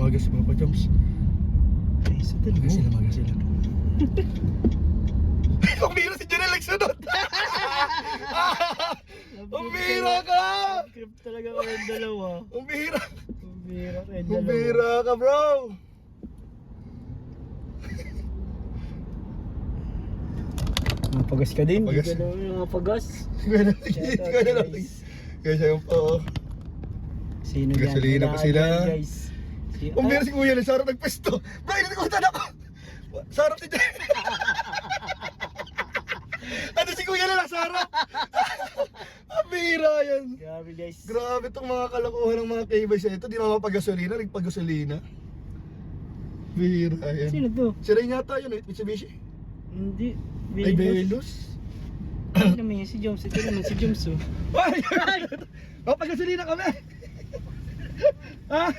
magas si Papa Joms. Ay, sa talaga. Magas sila. Ang bira si Janelle nagsunod. Ang bira ka! Trip talaga kayong dalawa. Ang bira. Ang bira kayong Ang dalawa. bira ka, bro. Mapagas ka din. Mapagas. Hindi ka naman mapagas. Guys, ayun po. Sino yan? Gasolina Wala pa sila. yan, guys. Ang bira si Kuya, sarap nagpesto. Bro, inikutan ako. Sarap si Janelle. Ano si Kuya na lang, sarap. Ang bira yan. Grabe guys. Grabe itong mga kalokohan ng mga K-Boys na ito. Di na mapagasolina, nagpagasolina. Bira yan. Sino to? Si Ray yata yun, Mitsubishi. Hindi. Ay, Velos. Ano naman yun? Si Joms. Ito naman si Joms oh. Ay! Mapagasolina kami! Ha?